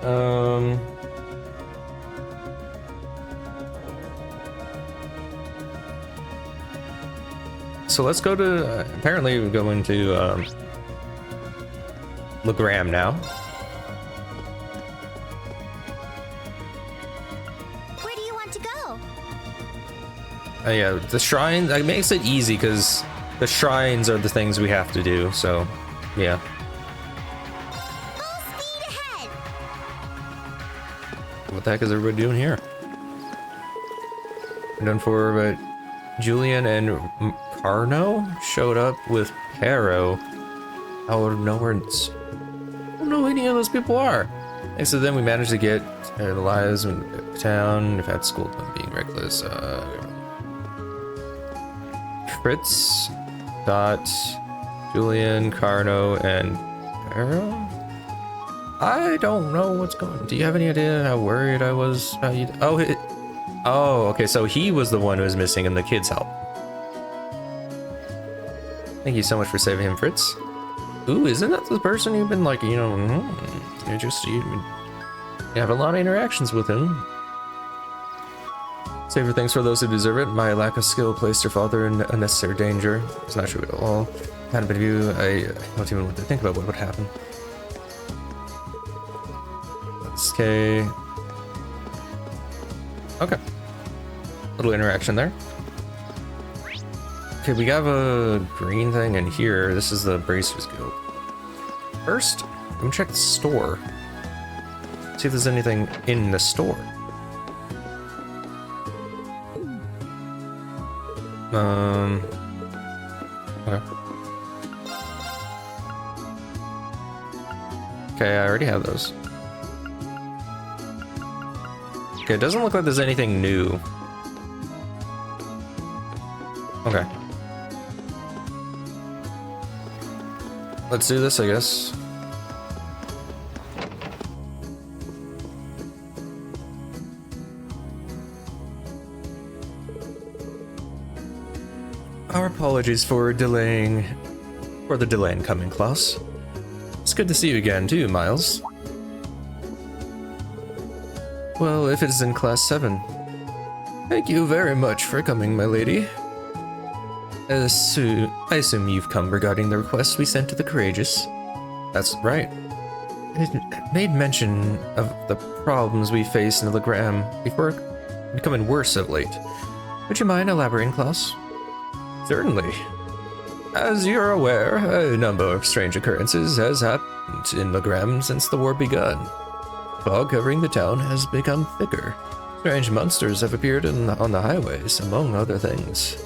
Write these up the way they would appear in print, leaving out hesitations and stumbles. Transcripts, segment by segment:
Um. So let's go to. Apparently, we're going to Legram now. Where do you want to go? Yeah, the shrine. That makes it easy because the shrines are the things we have to do. So, yeah. Full speed ahead. What the heck is everybody doing here? Done for, but Julian and Carno showed up with Caro out of nowhere. I don't know who any of those people are. And so then we managed to get the lives in the town. We've had school being reckless. Fritz, Dot, Julian, Carno, and Caro? I don't know what's going on. Do you have any idea how worried I was about you? Oh, okay, so he was the one who was missing and the kids helped. Thank you so much for saving him, Fritz. Ooh, isn't that the person you've been like, you know, you have a lot of interactions with him. Save your thanks for those who deserve it. My lack of skill placed your father in unnecessary danger. It's not true at all. Had a bit of you, I don't even want to think about what would happen. Okay. Okay. Little interaction there. Okay, we have a green thing in here. This is the Bracers Guild. First, I'm gonna check the store. See if there's anything in the store. Okay. Okay, I already have those. Okay, it doesn't look like there's anything new. Okay. Let's do this, I guess. Our apologies for the delay in coming, Klaus. It's good to see you again, too, Miles. Well, if it is in Class 7. Thank you very much for coming, my lady. I assume you've come regarding the request we sent to the Courageous. That's right. It made mention of the problems we face in the Legram before becoming worse of late. Would you mind elaborating, Klaus? Certainly. As you're aware, a number of strange occurrences has happened in Legram since the war begun. Fog covering the town has become thicker. Strange monsters have appeared on the highways, among other things.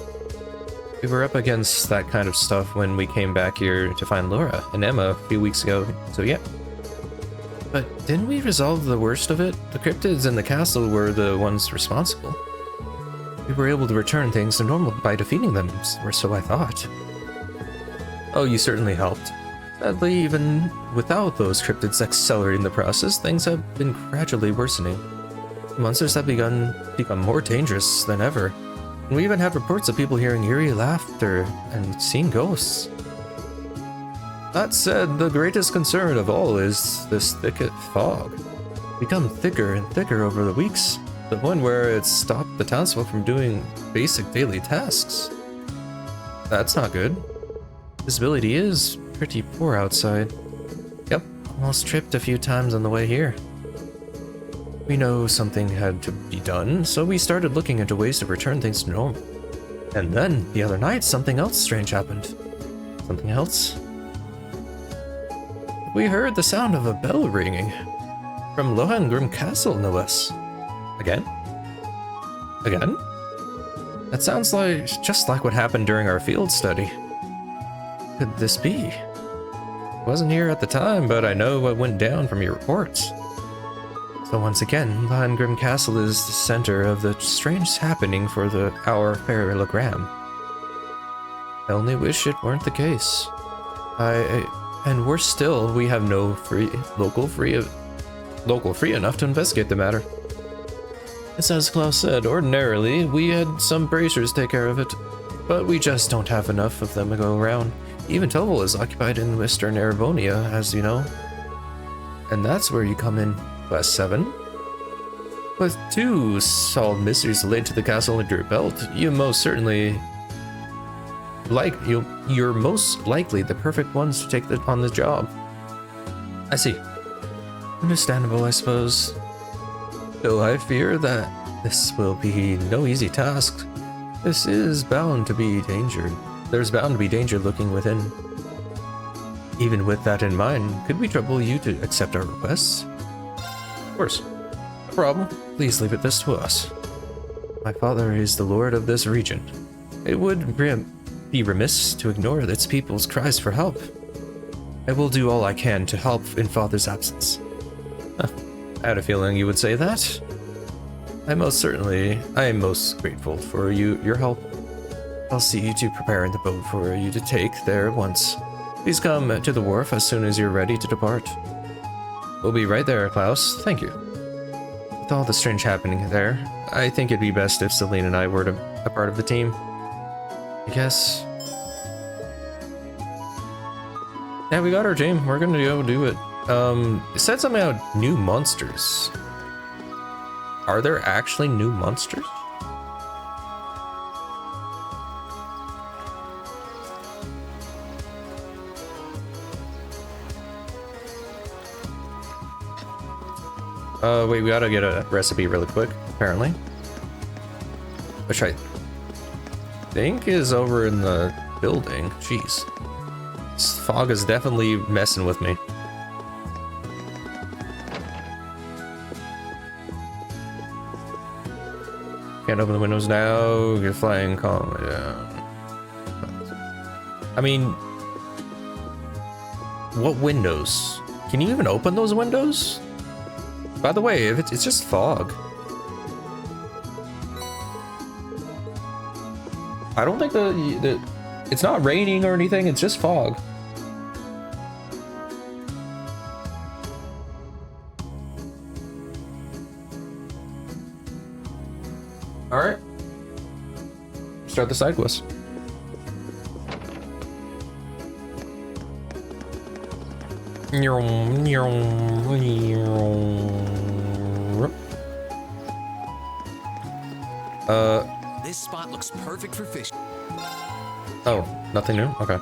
We were up against that kind of stuff when we came back here to find Laura and Emma a few weeks ago, so yeah. But didn't we resolve the worst of it? The cryptids in the castle were the ones responsible. We were able to return things to normal by defeating them, or so I thought. Oh, you certainly helped. Sadly, even without those cryptids accelerating the process, things have been gradually worsening. The monsters have become more dangerous than ever. And we even have reports of people hearing eerie laughter and seeing ghosts. That said, the greatest concern of all is this thick fog. It's become thicker and thicker over the weeks, to the point where it's stopped the townsfolk from doing basic daily tasks. That's not good. Visibility is pretty poor outside. Yep, almost tripped a few times on the way here. We know something had to be done, so we started looking into ways to return things to normal. And then, the other night, something else strange happened. Something else? We heard the sound of a bell ringing. From Lohengrim Castle, no less. Again? Again? That sounds just like what happened during our field study. Could this be? Wasn't here at the time, but I know what went down from your reports. So once again, Lohengrim Castle is the center of the strange happening for our fair Legram. I only wish it weren't the case. And worse still, we have no local free enough to investigate the matter. It's as Klaus said, ordinarily, we had some bracers take care of it, but we just don't have enough of them to go around. Even Toval is occupied in Western Erebonia, as you know. And that's where you come in. Class 7. With 2 solved mysteries related to the castle under your belt, you most certainly you're most likely the perfect ones to take on the job. I see. Understandable, I suppose. Though I fear that this will be no easy task. This is bound to be danger. There's bound to be danger lurking within. Even with that in mind, could we trouble you to accept our requests? Of course. No problem. Please leave this to us. My father is the lord of this region. It would be remiss to ignore its people's cries for help. I will do all I can to help in father's absence. Huh. I had a feeling you would say that. I am most grateful for your help. I'll see you to preparing the boat for you to take there at once. Please come to the wharf as soon as you're ready to depart. We'll be right there, Klaus. Thank you. With all the strange happening there, I think it'd be best if Celine and I were a part of the team. I guess. Yeah, we got our team. We're gonna go do it. It said something about new monsters. Are there actually new monsters? Wait, we gotta get a recipe really quick, apparently. Which I think is over in the building. Jeez. This fog is definitely messing with me. Can't open the windows now. You're flying calmly down. I mean, what windows? Can you even open those windows? By the way, if it's just fog. I don't think it's not raining or anything. It's just fog. All right. Start the side quest. This spot looks perfect for fishing. Oh, nothing new? Okay.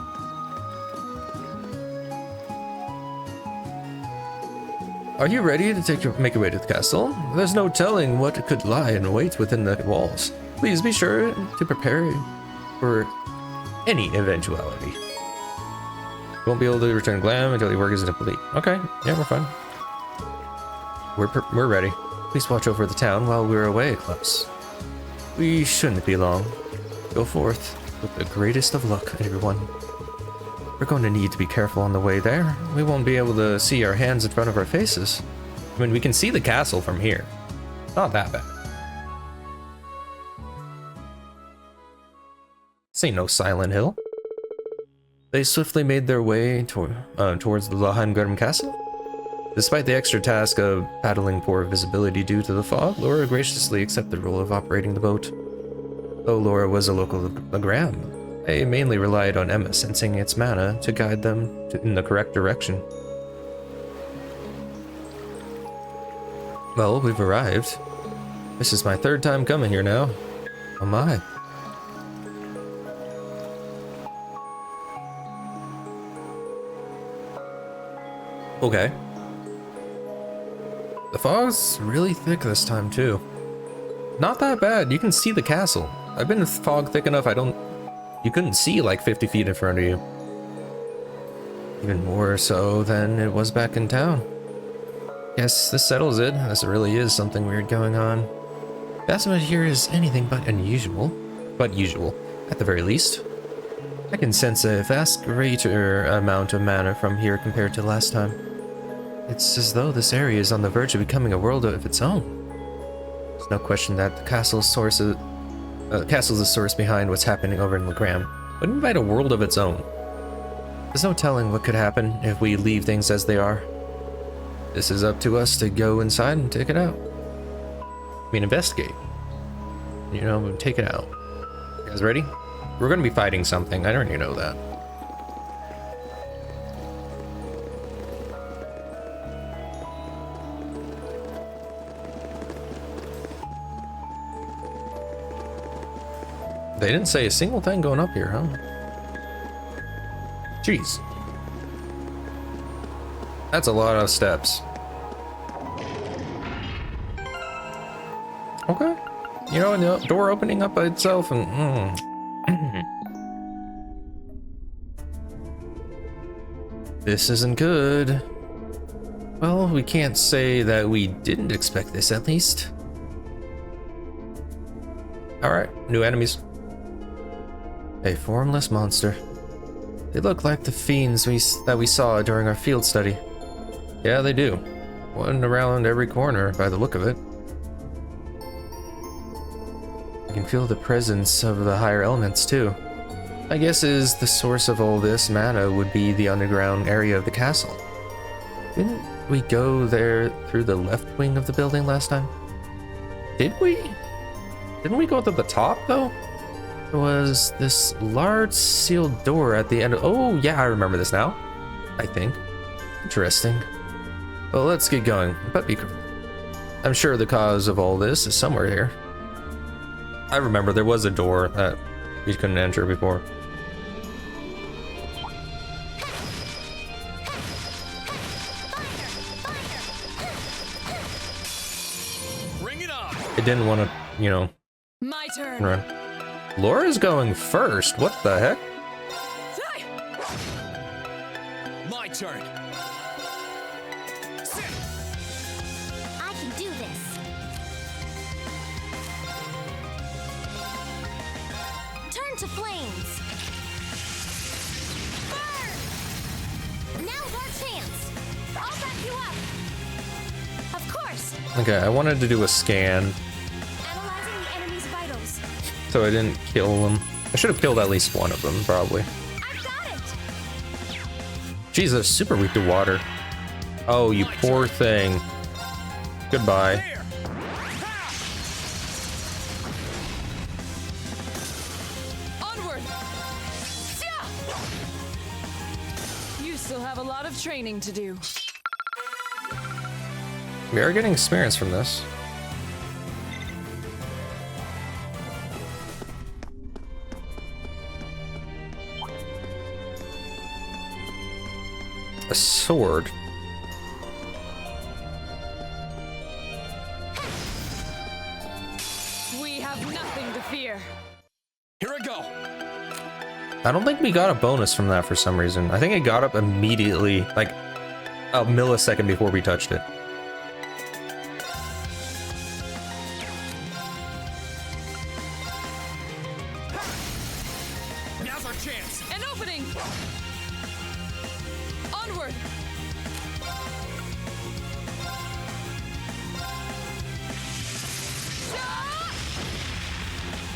Are you ready to make your way to the castle? There's no telling what could lie in wait within the walls. Please be sure to prepare for any eventuality. You won't be able to return glam until your work is complete. Okay, yeah, we're fine. We're ready. Please watch over the town while we're away, Klaus. We shouldn't be long. Go forth with the greatest of luck, everyone. We're going to need to be careful on the way there. We won't be able to see our hands in front of our faces. I mean, we can see the castle from here. Not that bad. This ain't no Silent Hill. They swiftly made their way towards the Legram castle. Despite the extra task of paddling poor visibility due to the fog, Laura graciously accepted the role of operating the boat. Though Laura was a local Legram, they mainly relied on Emma sensing its mana to guide them in the correct direction. Well, we've arrived. This is my third time coming here now. Oh my. Okay. The fog's really thick this time too. Not that bad, you can see the castle. I've been in fog thick enough you couldn't see like 50 feet in front of you. Even more so than it was back in town. Yes, this settles it. This really is something weird going on. Basement here is anything but unusual. But usual, at the very least. I can sense a vast greater amount of mana from here compared to last time. It's as though this area is on the verge of becoming a world of its own. There's no question that the castle's the source behind what's happening over in Legram. What do you mean by a world of its own? There's no telling what could happen if we leave things as they are. This is up to us to go inside and take it out. I mean, investigate. You know, take it out. You guys ready? We're gonna be fighting something. I don't even know that. They didn't say a single thing going up here, huh? Jeez. That's a lot of steps. Okay. You know, the door opening up by itself and... This isn't good. Well, we can't say that we didn't expect this, at least. Alright, new enemies. A formless monster. They look like the fiends that we saw during our field study. Yeah, they do. One around every corner, by the look of it. I can feel the presence of the higher elements, too. My guess is the source of all this mana would be the underground area of the castle. Didn't we go there through the left wing of the building last time? Did we? Didn't we go to the top, though? There was this large sealed door at the end of... Oh, yeah, I remember this now. I think. Interesting. Well, let's get going, but be careful. I'm sure the cause of all this is somewhere here. I remember there was a door that we couldn't enter before. Bring it up. It didn't want to, you know, My turn. run. Laura's going first. What the heck? My turn. I can do this. Turn to flames. Burn! Now's our chance. I'll back you up. Of course. Okay, I wanted to do a scan, Analyzing the enemy's vitals. so I didn't kill them. I should have killed at least one of them, probably. I've got it. Jesus, super weak to water. Oh, you poor thing. Goodbye. There. Onward. You still have a lot of training to do. We are getting experience from this. A sword. We have nothing to fear. Here I go. I don't think we got a bonus from that for some reason. I think it got up immediately, like a millisecond before we touched it. Now's our chance. An opening. Onward.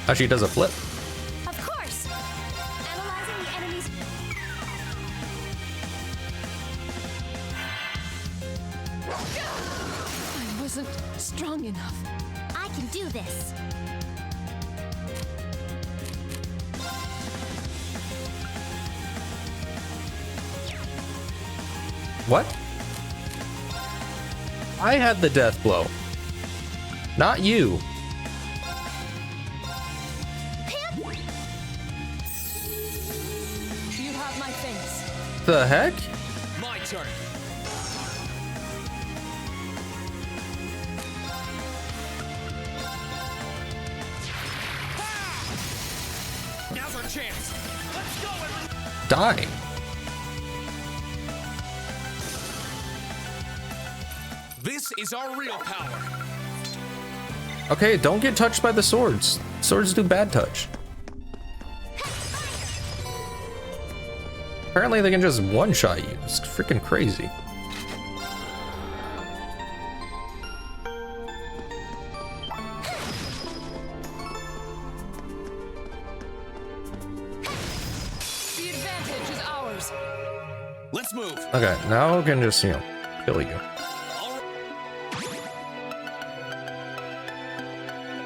Actually, it does a flip. Of course. Analyzing the enemy's... I wasn't strong enough. I can do this. What? I had the death blow. Not you. You have my thanks. The heck? My turn. Now's our chance. Let's go, everyone. Die. This is our real power. Okay, don't get touched by the swords. Swords do bad touch. Apparently they can just one-shot you. It's freaking crazy. The advantage is ours. Let's move. Okay, now I can just, you know, kill you. All right.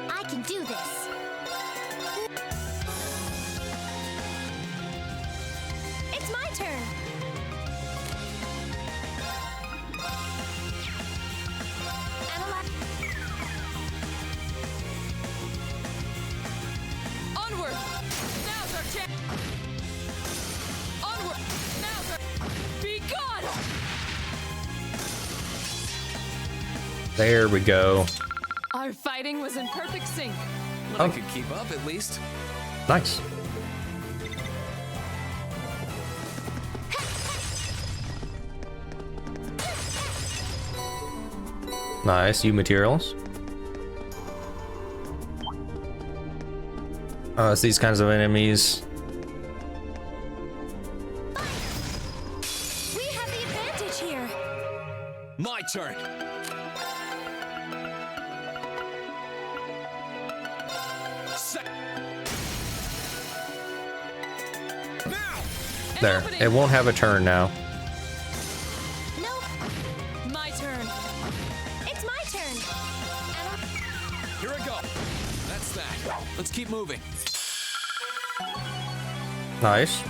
I can do this. It's my turn. Analyze... Onward. chance. Onward. Now, sir. Be gone. There we go. Our fighting was in perfect sync. Well, I could keep up at least. Nice. Nice, you materials. Oh, it's these kinds of enemies. We have the advantage here. My turn. Now. There, it won't have a turn now. Nope. My turn. It's my turn. Here I go. That's that. Let's keep moving. Nice.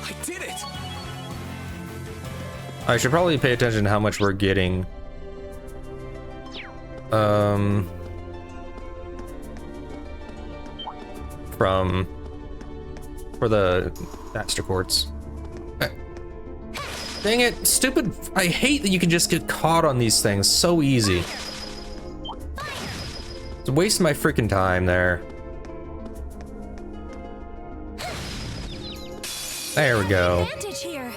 I did it. I should probably pay attention to how much we're getting. For the master quartz. Dang it, stupid. I hate that you can just get caught on these things so easy. It's wasting my freaking time there. There we go. Advantage here.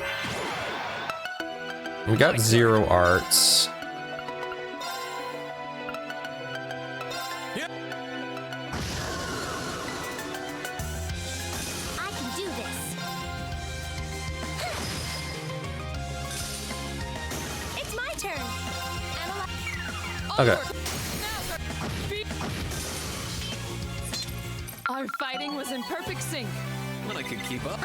We got 0 arts. Yep. I can do this. It's my turn. Okay. Now, sir. Our fighting was in perfect sync. Well, I could keep up.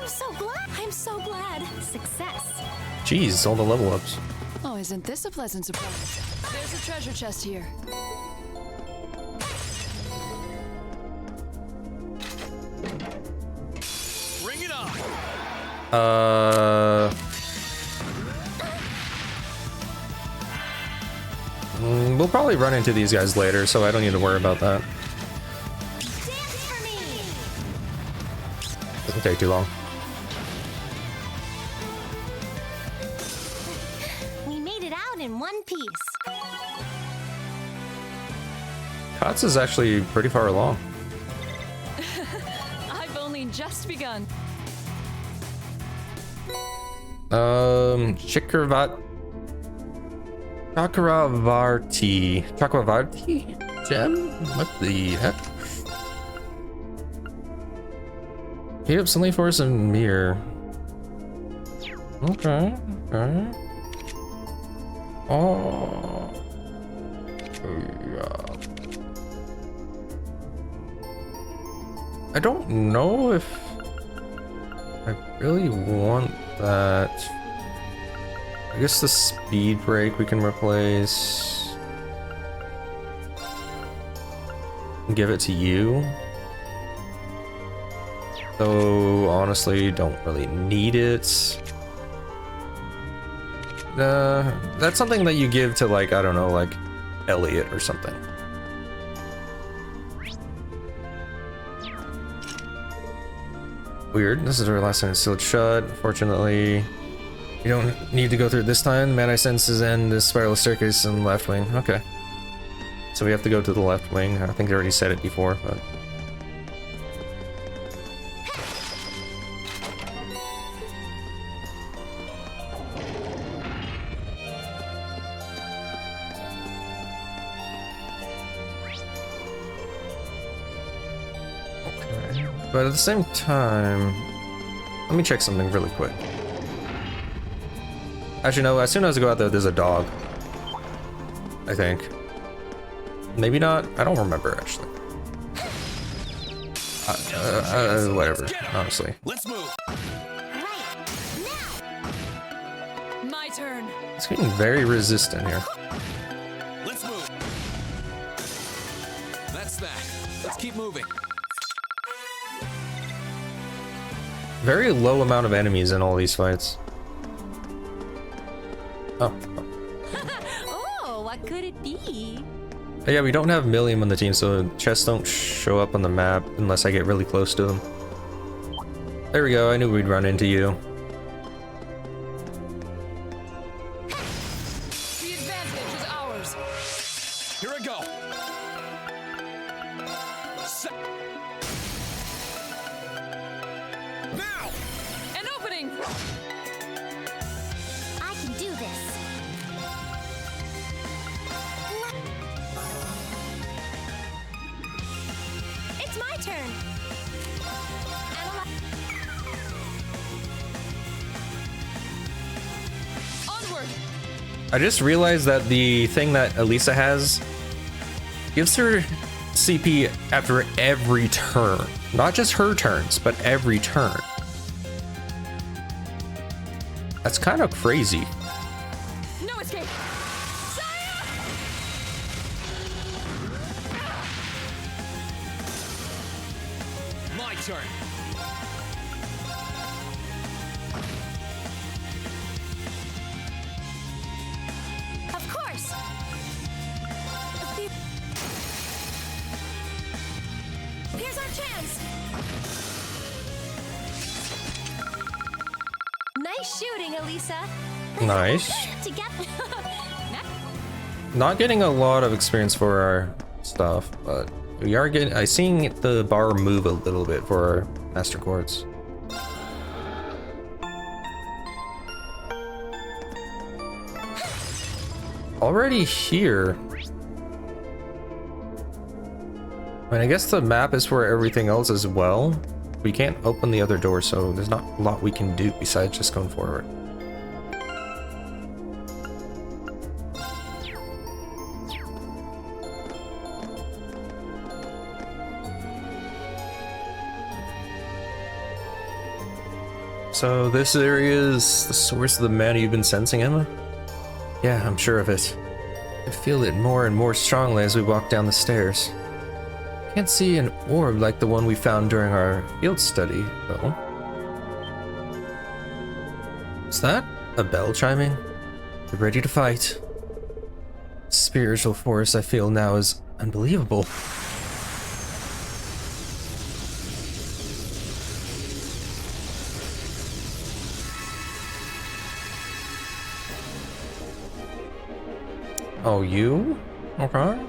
I'm so glad. I'm so glad. Success. Jeez, all the level ups. Oh, isn't this a pleasant surprise? There's a treasure chest here. Bring it on. We'll probably run into these guys later, so I don't need to worry about that. Dance for me. Doesn't take too long. We made it out in one piece. Kotz is actually pretty far along. I've only just begun. Chakravarti gem? What the heck? Heat up Sunny Force and Mirror. Okay. Oh. Yeah. I don't know if I really want that. I guess the speed break we can replace. Give it to you. Though honestly, don't really need it. That's something that you give to, like, I don't know, like Elliot or something. Weird. This is our last time it's sealed shut. Fortunately, you don't need to go through it this time. Mana senses and the spiral staircase in the left wing. Okay. So we have to go to the left wing. I think I already said it before, but. Okay. But at the same time, let me check something really quick. Actually, no, as soon as I go out there, there's a dog. I think. Maybe not. I don't remember, actually. Whatever, honestly. Let's move. Right now. My turn. It's getting very resistant here. Let's move. That's that. Let's keep moving. Very low amount of enemies in all these fights. Oh. Oh, what could it be? Yeah, we don't have Millium on the team, so chests don't show up on the map unless I get really close to them. There we go. I knew we'd run into you. The advantage is ours. Here I go. Now! An opening! I can do this. It's my turn. Onward! I just realized that the thing that Elisa has gives her CP after every turn. Not just her turns, but every turn. That's kind of crazy. No escape! Saya! My turn. Of course. Here's our chance. Nice shooting, Elisa. Nice. Together. Not getting a lot of experience for our stuff, but we are getting. I seeing the bar move a little bit for our master chords. Already here. I mean, I guess the map is for everything else as well. We can't open the other door, so there's not a lot we can do besides just going forward. So this area is the source of the mana you've been sensing, Emma? Yeah, I'm sure of it. I feel it more and more strongly as we walk down the stairs. Can't see an orb like the one we found during our field study, though. Is that a bell chiming? Get ready to fight. Spiritual force I feel now is unbelievable. Oh, you? Okay.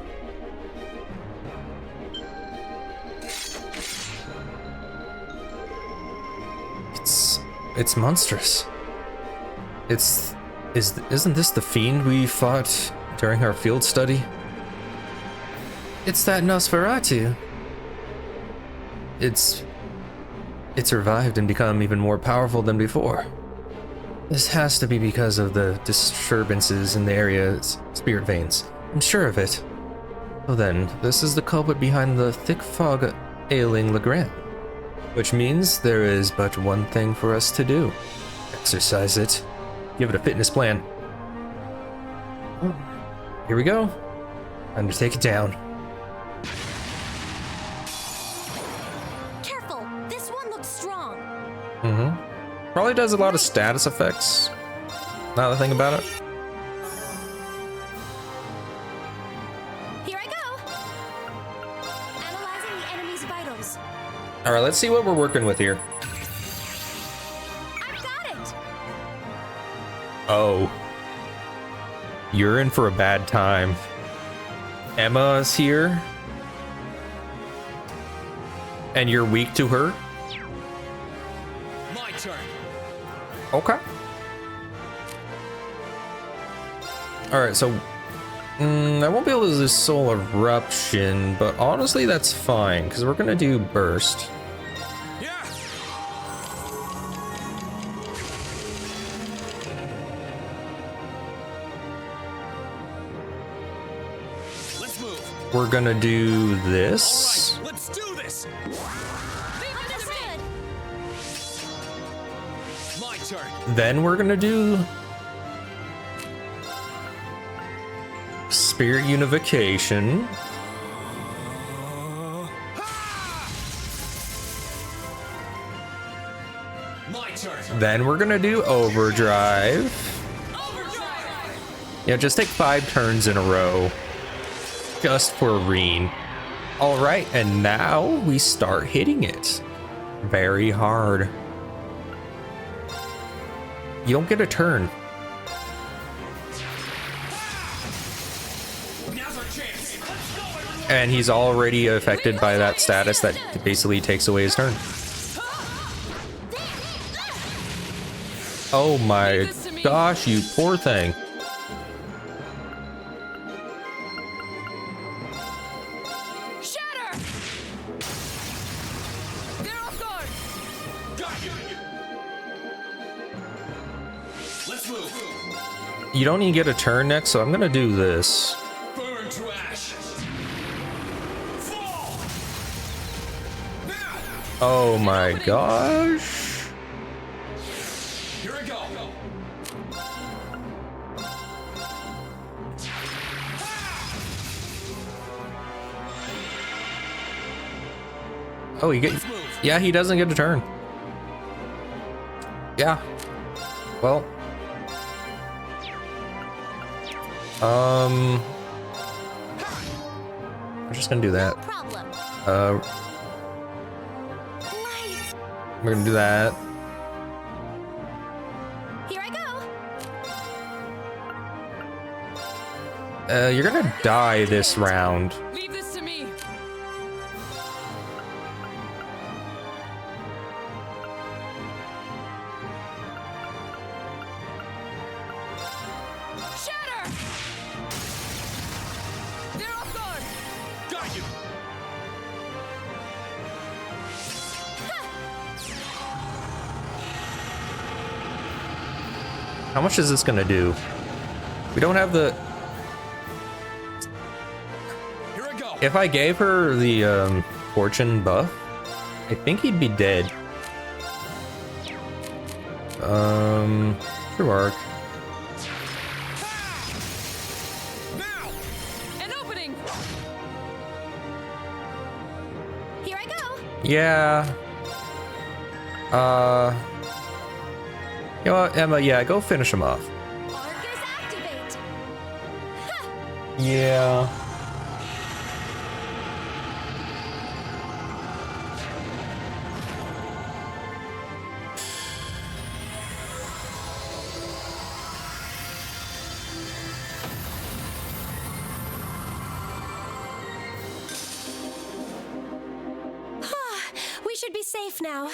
It's monstrous. Isn't this the fiend we fought during our field study? It's that Nosferatu. It's revived and become even more powerful than before. This has to be because of the disturbances in the area's spirit veins. I'm sure of it. So then, this is the culprit behind the thick fog ailing Legram. Which means there is but one thing for us to do. Exercise it. Give it a fitness plan. Here we go. Time to take it down. Careful. This one looks strong. Probably does a lot of status effects. Now that I think about it. Here I go. Analyzing the enemy's vitals. Alright, let's see what we're working with here. I've got it. Oh. You're in for a bad time. Emma's here. And you're weak to her? My turn. Okay. Alright, so I won't be able to do Soul Eruption, but honestly that's fine, because we're gonna do Burst. Yeah. Let's move. We're gonna do this. All right, let's do this. Understood. My turn. Then we're gonna do Spirit Unification. My turn. Then we're gonna do Overdrive. Overdrive. Yeah, just take 5 turns in a row. Just for Reen. Alright, and now we start hitting it. Very hard. You don't get a turn. Now's our chance. Let's go, everyone. And he's already affected by that status that basically takes away his turn. Oh my gosh, you poor thing. Shatter! They're off guard! Got you. Let's move. You don't even get a turn next, so I'm gonna do this. Burn to ash. Fall. Now. Oh my gosh. Here I go. Oh, you get. Yeah, he doesn't get a turn. Yeah. Well. I'm just gonna do No that. problem. Nice. We're gonna do that. Here I go. You're gonna die this round. Leave this to me. Shatter! They're off guard! Got you. How much is this gonna do? We don't have the. Here I go. If I gave her the fortune buff, I think he'd be dead. True arc. Now. An opening! Here I go. Yeah. You know what, Emma? Yeah, go finish him off. Arcus activate. Yeah. We should be safe now.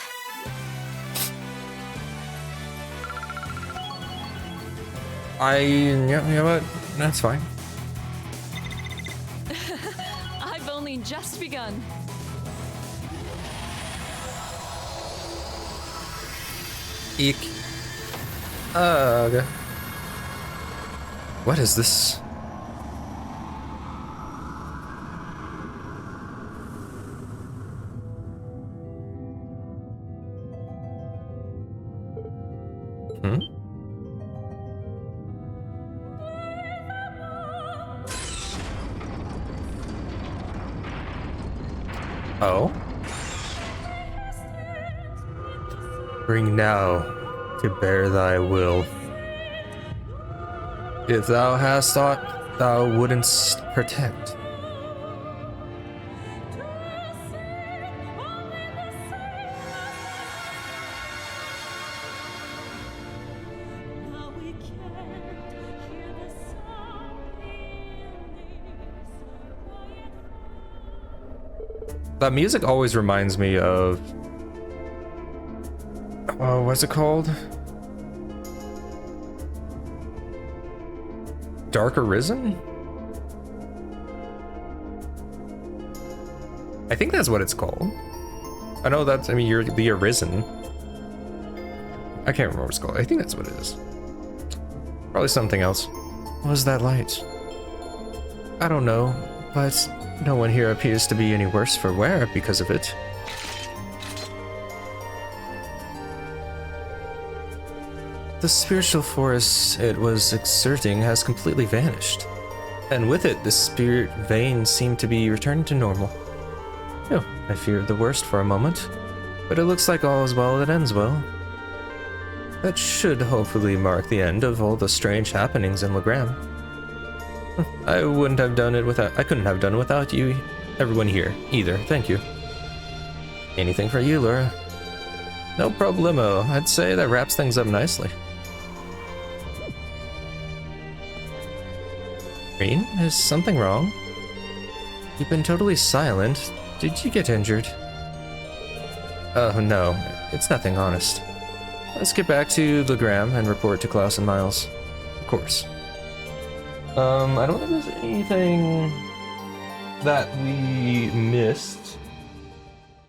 Yeah, you know what? That's fine. I've only just begun. Eek. Ugh. What is this? Hmm? Oh? Bring now to bear thy will. If thou hast aught thou wouldn't protect. That music always reminds me of... Oh, what's it called? Dark Arisen? I think that's what it's called. I know that's, I mean, you're the Arisen. I can't remember what it's called. I think that's what it is. Probably something else. What was that light? I don't know, but no one here appears to be any worse for wear because of it. The spiritual force it was exerting has completely vanished. And with it, the spirit veins seem to be returned to normal. Oh, I feared the worst for a moment, but it looks like all is well that ends well. That should hopefully mark the end of all the strange happenings in Legram. I couldn't have done it without you, everyone here, either. Thank you. Anything for you, Laura? No problemo. I'd say that wraps things up nicely. Green, is something wrong? You've been totally silent. Did you get injured? Oh no, it's nothing, honest. Let's get back to Legram and report to Klaus and Miles. Of course. I don't think there's anything that we missed.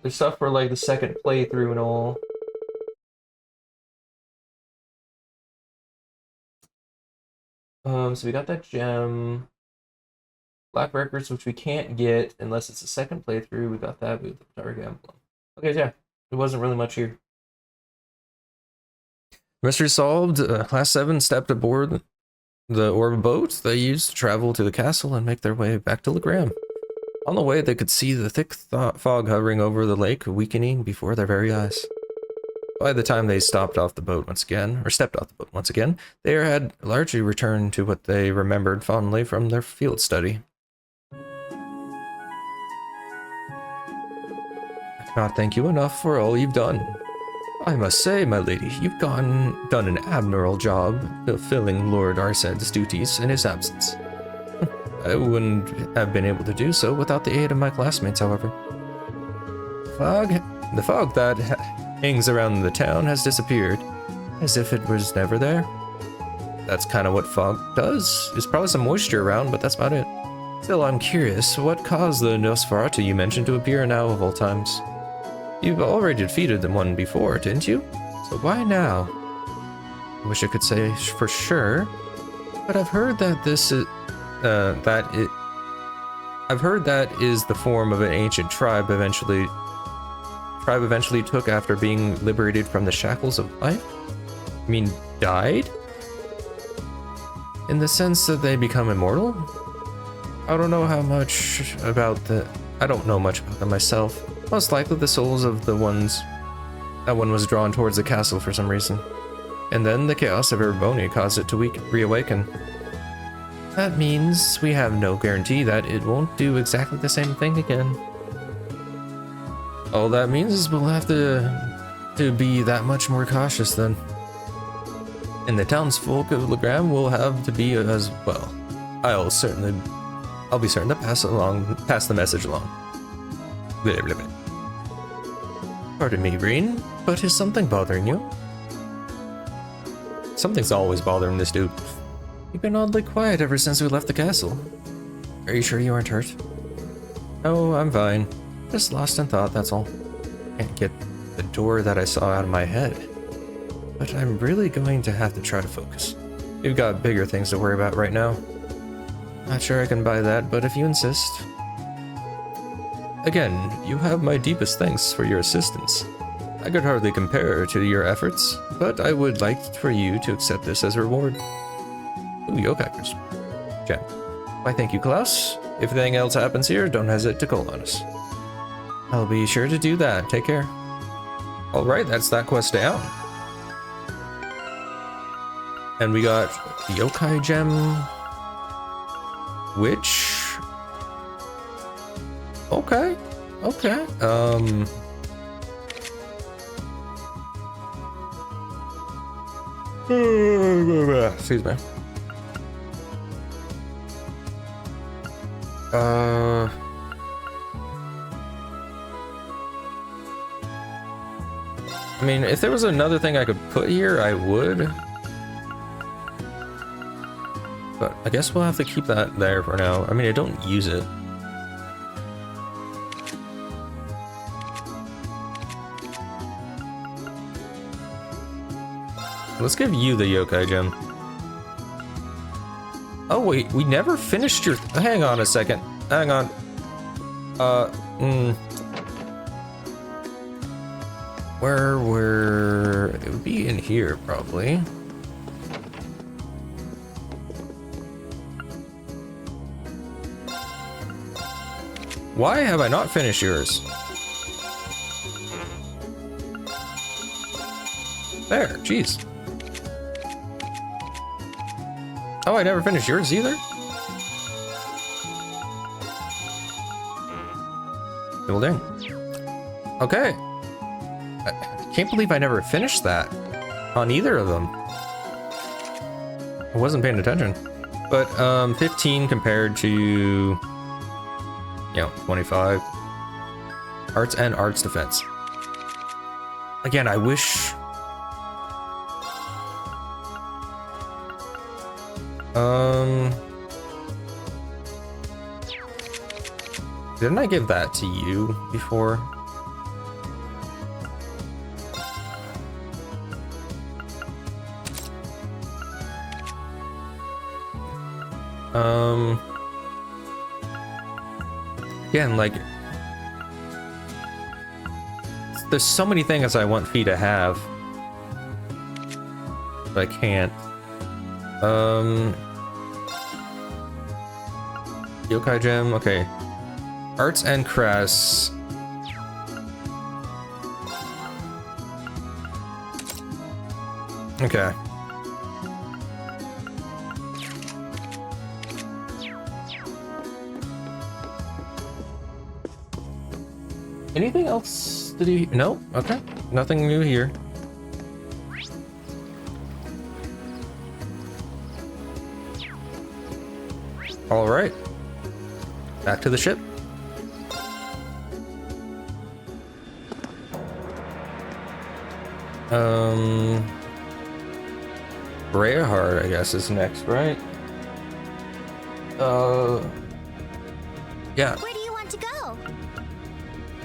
There's stuff for like the second playthrough and all. So we got that gem. Black records, which we can't get unless it's a second playthrough. We got that with the Dark Emblem. Okay, yeah. There wasn't really much here. Mystery solved. Class 7 stepped aboard the orb boat they used to travel to the castle and make their way back to Legram. On the way, they could see the thick fog hovering over the lake, weakening before their very eyes. By the time they stepped off the boat once again, they had largely returned to what they remembered fondly from their field study. I cannot thank you enough for all you've done. I must say, my lady, you've done an admirable job fulfilling Lord Arsed's duties in his absence. I wouldn't have been able to do so without the aid of my classmates, however. The fog that hangs around the town has disappeared, as if it was never there. That's kind of what fog does. There's probably some moisture around, but that's about it. Still, I'm curious, what caused the Nosferatu you mentioned to appear now of all times? You've already defeated the one before, didn't you? So why now? I wish I could say for sure, but I've heard that I've heard that is the form of an ancient tribe eventually took after being liberated from the shackles of life? I mean, died? In the sense that they become immortal? I don't know much about them myself. Most likely the souls of that one was drawn towards the castle for some reason. And then the chaos of Erebonia caused it to reawaken. That means we have no guarantee that it won't do exactly the same thing again. All that means is we'll have to be that much more cautious then. And the townsfolk of Legram will have to be as well. I'll be certain to pass the message along. Blah, blah, blah. Pardon me, Green, but is something bothering you? Something's always bothering this dude. You've been oddly quiet ever since we left the castle. Are you sure you aren't hurt? Oh, I'm fine. Just lost in thought, that's all. Can't get the door that I saw out of my head. But I'm really going to have to try to focus. We've got bigger things to worry about right now. Not sure I can buy that, but if you insist. Again, you have my deepest thanks for your assistance. I could hardly compare to your efforts, but I would like for you to accept this as a reward. Ooh, yokai gem. Why, thank you, Klaus. If anything else happens here, don't hesitate to call on us. I'll be sure to do that. Take care. Alright, that's that quest down. And we got the yokai gem, which... Okay. Excuse me. I mean, if there was another thing I could put here, I would. But I guess we'll have to keep that there for now. I mean, I don't use it. Let's give you the yokai gem. Oh wait, we never finished your... Hang on a second. Hang on. Where were... It would be in here, probably. Why have I not finished yours? There, jeez. Oh, I never finished yours either? Well, dang. Okay. I can't believe I never finished that on either of them. I wasn't paying attention. But 15 compared to, you know, 25. Arts and arts defense. Again, I wish. Didn't I give that to you before? Again, like, there's so many things I want Fee to have, but I can't. Yokai Gem, okay. Arts and crafts. Okay. Anything else to do? No? Okay. Nothing new here. All right. Back to the ship. Rayhard, I guess, is next, right? Yeah. Where do you want to go?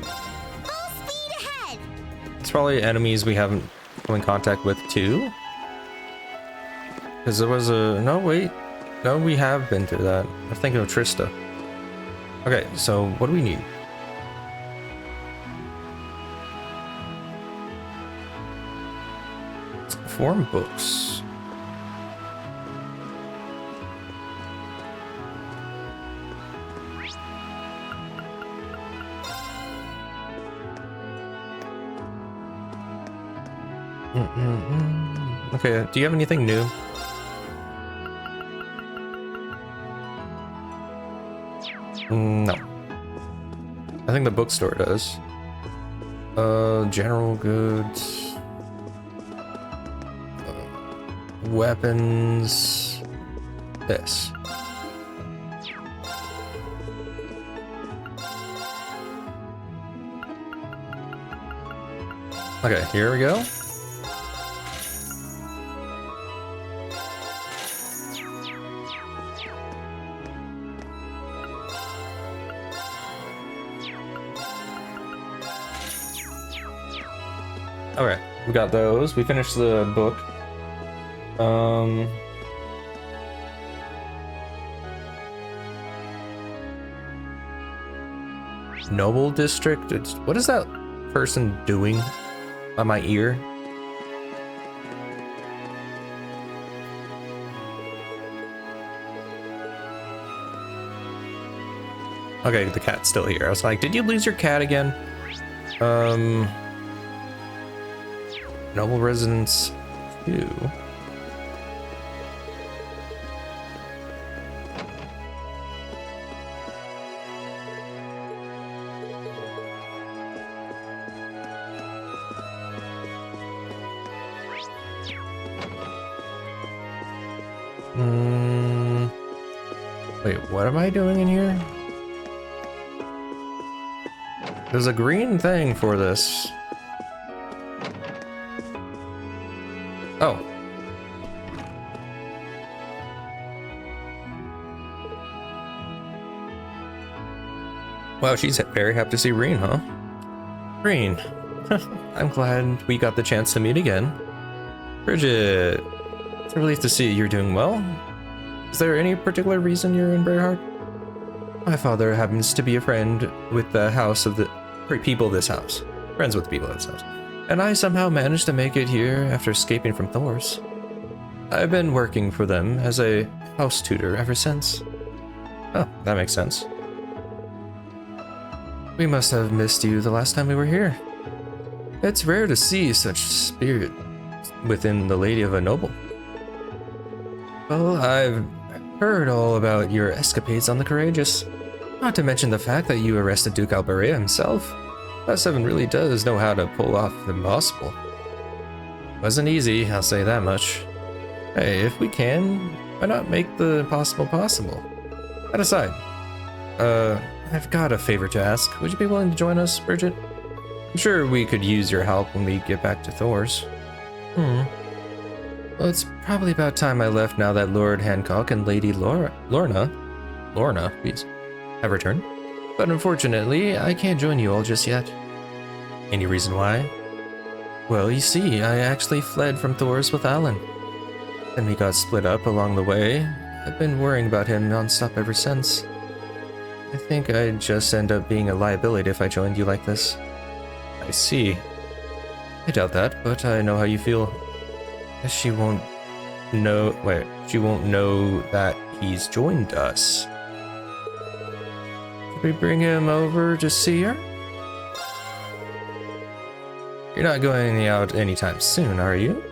Full speed ahead! It's probably enemies we haven't come in contact with too. Because there was a... No, wait. No, we have been through that. I'm thinking of Trista. Okay, so what do we need? Form books. Okay, do you have anything new? No. I think the bookstore does. General goods. Weapons. This. Okay, here we go. Okay, we got those. We finished the book. Noble District? What is that person doing by my ear? Okay, the cat's still here. I was like, did you lose your cat again? Noble Residence 2. Wait, what am I doing in here? There's a green thing for this. Oh. Wow, she's very happy to see Reen, huh? Reen. I'm glad we got the chance to meet again. Bridget. It's a relief to see you're doing well. Is there any particular reason you're in Brayheart? My father happens to be a friend with the house of the people of this house. Friends with the people of this house. And I somehow managed to make it here after escaping from Thor's. I've been working for them as a house tutor ever since. Oh, that makes sense. We must have missed you the last time we were here. It's rare to see such spirit within the Lady of a Noble. Well, I've heard all about your escapades on the Courageous. Not to mention the fact that you arrested Duke Alberea himself. Class 7 really does know how to pull off the impossible. Wasn't easy, I'll say that much. Hey, if we can, Why not make the impossible possible? That aside, I've got a favor to ask. Would you be willing to join us, Bridget? I'm sure we could use your help when we get back to Thor's. Well, it's probably about time I left now that Lord Hancock and Lady Lorna, please, have returned. But unfortunately, I can't join you all just yet. Any reason why? Well, you see, I actually fled from Thor's with Alan. Then we got split up along the way. I've been worrying about him nonstop ever since. I think I'd just end up being a liability if I joined you like this. I see. I doubt that, but I know how you feel. She won't know that he's joined us. Should we bring him over to see her? You're not going out anytime soon, are you?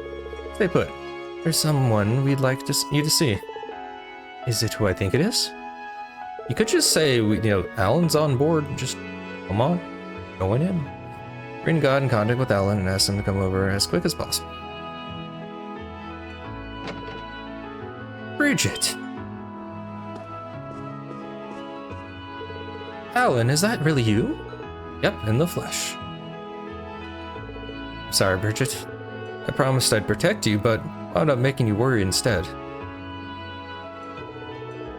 Stay put. There's someone we'd like you to see. Is it who I think it is? You could just say, Alan's on board. Just come on, going in. Rin got in contact with Alan and asked him to come over as quick as possible. Bridget! Alan, is that really you? Yep, in the flesh. Sorry, Bridget. I promised I'd protect you, but wound up making you worry instead.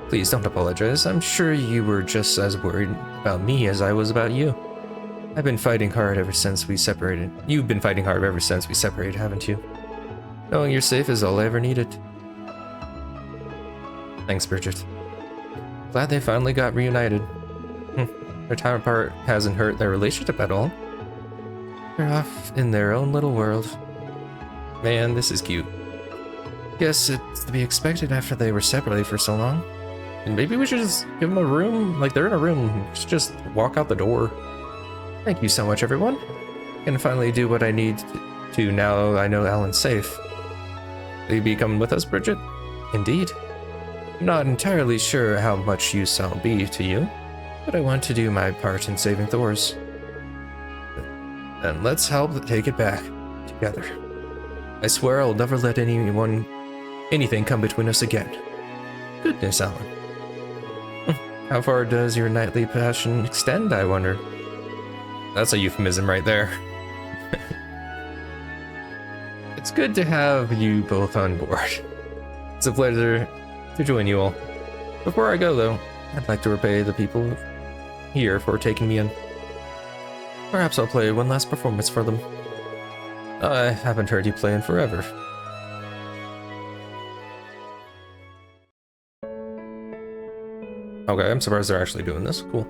Please don't apologize. I'm sure you were just as worried about me as I was about you. I've been fighting hard ever since we separated. You've been fighting hard ever since we separated, haven't you? Knowing you're safe is all I ever needed. Thanks, Bridget. Glad they finally got reunited. Their time apart hasn't hurt their relationship at all. They're off in their own little world. Man, this is cute. Guess it's to be expected after they were separated for so long. And maybe we should just give them a room. Like, they're in a room. Just walk out the door. Thank you so much, everyone. I can finally do what I need to now I know Alan's safe. Will you be coming with us, Bridget? Indeed. I'm not entirely sure how much use I'll be to you, but I want to do my part in saving Thor's. Then let's help take it back together. I swear I'll never let anything come between us again. Goodness, Alan. How far does your nightly passion extend, I wonder? That's a euphemism right there. It's good to have you both on board. It's a pleasure to join you all. Before I go, though, I'd like to repay the people here for taking me in. Perhaps I'll play one last performance for them. I haven't heard you play in forever. Okay, I'm surprised they're actually doing this. Cool.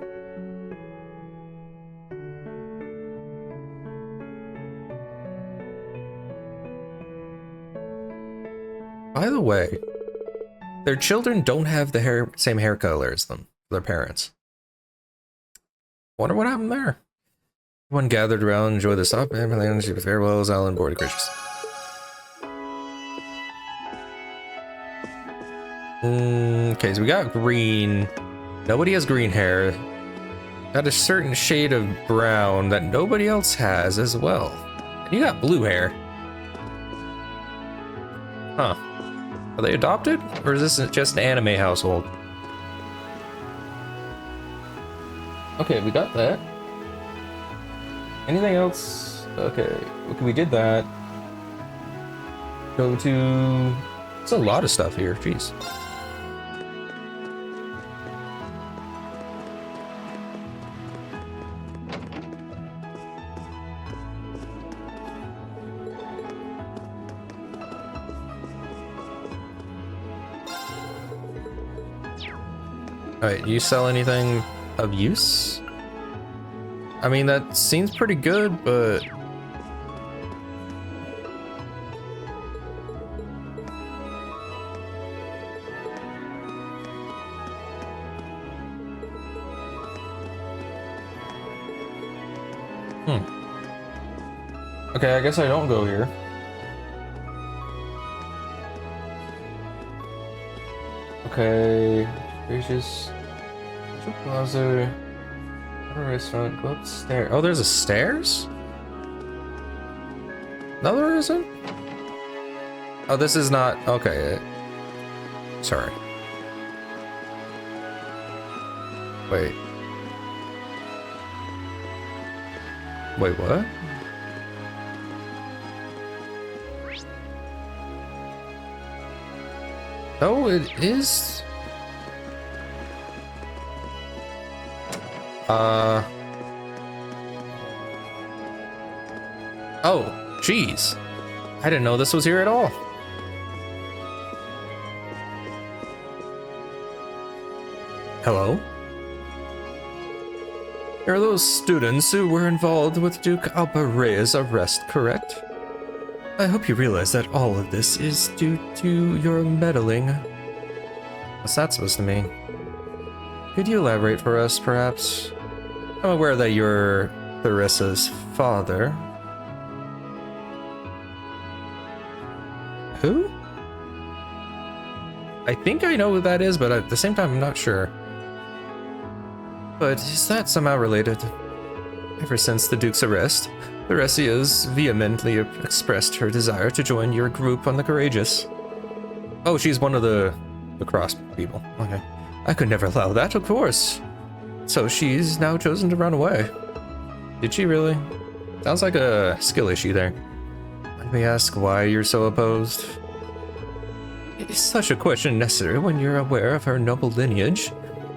By the way, their children don't have the same hair color as them, their parents. Wonder what happened there. Everyone gathered around, enjoyed the stop, and relationship with farewells, Alan boarded gracious. Okay, so we got green. Nobody has green hair. Got a certain shade of brown that nobody else has as well. And you got blue hair. Huh. Are they adopted? Or is this just an anime household? Okay, we got that. Anything else? Okay, we did that. Go to... It's a lot of stuff here, jeez. Alright, do you sell anything of use? I mean, that seems pretty good, but... Okay, I guess I don't go here. Okay, gracious. Plaza, restaurant, go upstairs. Oh, there's a stairs? No, there isn't? Oh, this is not, okay. Sorry. Wait. Wait, what? Oh, it is. Oh, jeez. I didn't know this was here at all. Hello? Are those students who were involved with Duke Albarea's arrest, correct? I hope you realize that all of this is due to your meddling. What's that supposed to mean? Could you elaborate for us, perhaps? I'm aware that you're Clarissa's father. Who? I think I know who that is, but at the same time, I'm not sure. But is that somehow related? Ever since the Duke's arrest, Clarissa has vehemently expressed her desire to join your group on the Courageous. Oh, she's one of the cross people. Okay. I could never allow that, of course. So she's now chosen to run away. Did she really? Sounds like a skill issue there. Let me ask why you're so opposed. Is such a question necessary when you're aware of her noble lineage?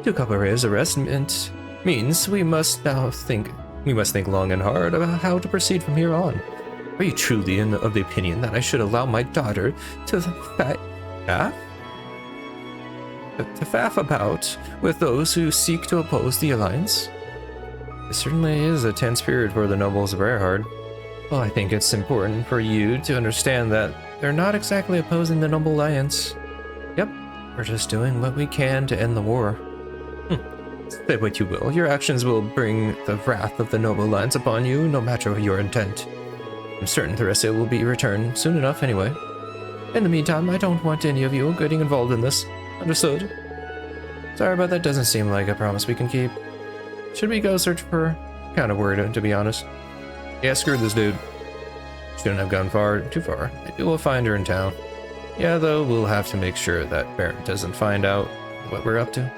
Duke Albarea's arrest means we must think long and hard about how to proceed from here on. Are you truly of the opinion that I should allow my daughter to faff about with those who seek to oppose the alliance? It certainly is a tense period for the nobles of Earhart. Well, I think it's important for you to understand that they're not exactly opposing the noble alliance. Yep, we're just doing what we can to end the war. Say what you will, your actions will bring the wrath of the noble alliance upon you, no matter your intent. I'm certain Theresa will be returned soon enough anyway. In the meantime, I don't want any of you getting involved in this. Understood? Sorry, but that doesn't seem like a promise we can keep. Should we go search for her? Kind of worried, to be honest. Yeah, screw this dude. Shouldn't have gone too far. Maybe we'll find her in town. Yeah, though, we'll have to make sure that Baron doesn't find out what we're up to.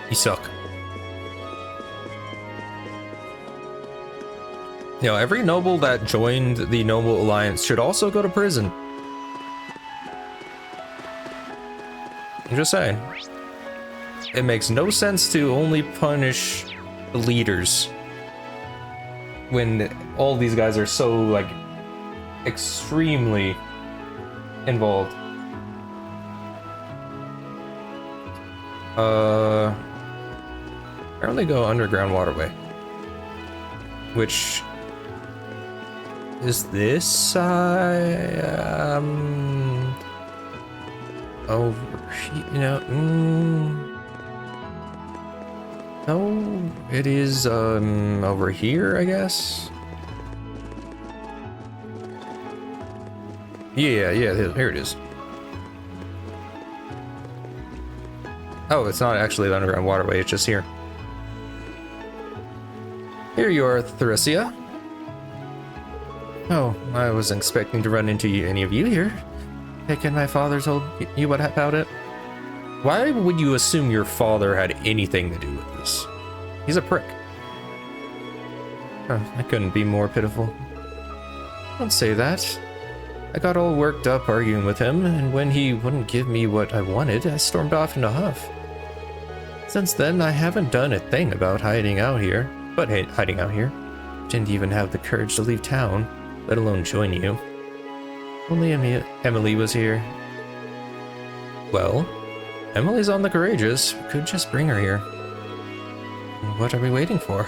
You suck. You know, every noble that joined the Noble Alliance should also go to prison. I'm just saying. It makes no sense to only punish the leaders when all these guys are so, like, extremely involved. Apparently go underground waterway. Which is this side? Over here, you know, no, it is, over here, I guess. Yeah, here it is. Oh, it's not actually the underground waterway, it's just here. Here you are, Theresia. Oh, I wasn't expecting to run into any of you here. Taken my father told you what about it? Why would you assume your father had anything to do with this? He's a prick. Oh, I couldn't be more pitiful. Don't say that. I got all worked up arguing with him, and when he wouldn't give me what I wanted, I stormed off in a huff. Since then, I haven't done a thing about hiding out here. Didn't even have the courage to leave town, let alone join you. Only Emily was here. Well, Emily's on the Courageous. We could just bring her here. What are we waiting for?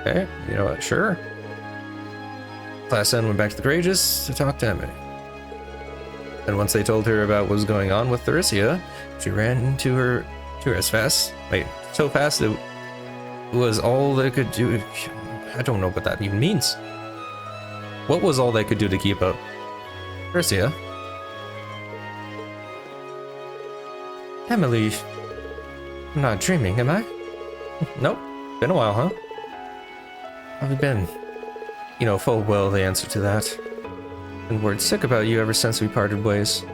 Okay, you know what, sure. Class N went back to the Courageous to talk to Emily. And once they told her about what was going on with Theresia, she ran to her so fast it was all they could do. I don't know what that even means. What was all they could do to keep up? Theresia? Emily, I'm not dreaming, am I? Nope. Been a while, huh? How have you been? You know full well the answer to that. Been word sick about you ever since we parted ways.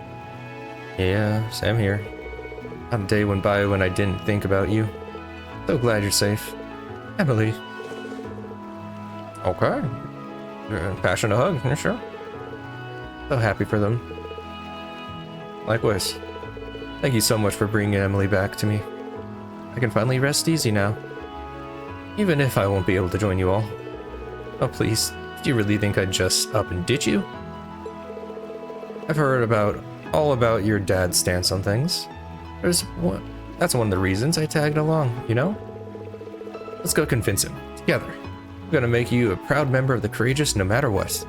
Yeah, same here. Not a day went by when I didn't think about you. So glad you're safe. Emily. Okay. Passion to hug, yeah, sure. So happy for them. Likewise. Thank you so much for bringing Emily back to me. I can finally rest easy now. Even if I won't be able to join you all. Oh please, do you really think I'd just up and ditch you? I've heard all about your dad's stance on things. That's one of the reasons I tagged along, you know? Let's go convince him, together. I'm gonna make you a proud member of the Courageous no matter what.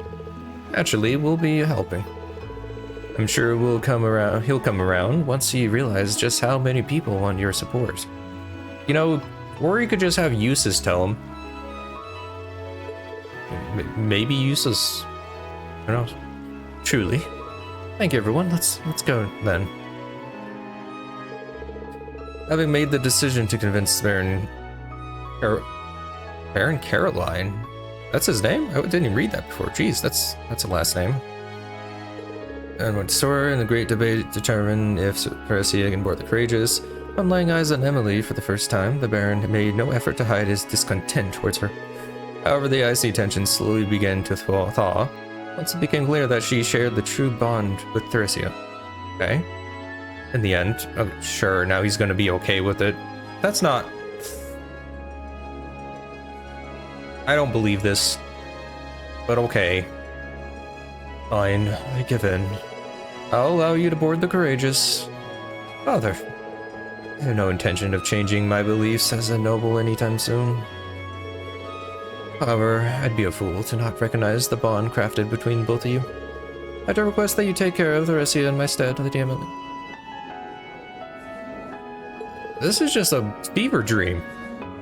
Naturally, we'll be helping. I'm sure he'll come around once he realizes just how many people want your support. You know, or he could just have Eustace tell him. Maybe Eustace, who knows? Truly. Thank you, everyone. Let's go then. Having made the decision to convince Baron Caroline, that's his name? I didn't even read that before. Jeez, that's a last name. And went to Sora in the great debate determine if Theresia can board the Courageous. On laying eyes on Emily for the first time, the Baron made no effort to hide his discontent towards her. However, the icy tension slowly began to thaw once it became clear that she shared the true bond with Theresia. Okay. In the end, oh, sure, now he's gonna be okay with it. That's not... I don't believe this. But okay. Fine, I give in. I'll allow you to board the Courageous. Father, I have no intention of changing my beliefs as a noble anytime soon. However, I'd be a fool to not recognize the bond crafted between both of you. I'd request that you take care of Theresia in my stead, Lady Emily. This is just a fever dream.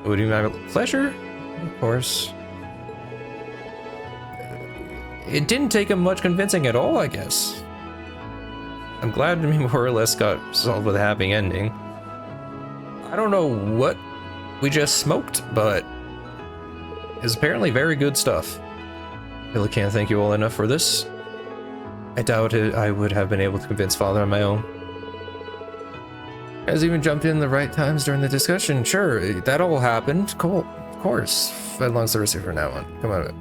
Would you have pleasure? Of course. It didn't take him much convincing at all, I guess. I'm glad we more or less got solved with a happy ending. I don't know what we just smoked, but it's apparently very good stuff. I really can't thank you all enough for this. I doubt I would have been able to convince Father on my own. Guys even jumped in the right times during the discussion. Sure, that all happened. Cool, of course. As long as the receiver from now on. Come on,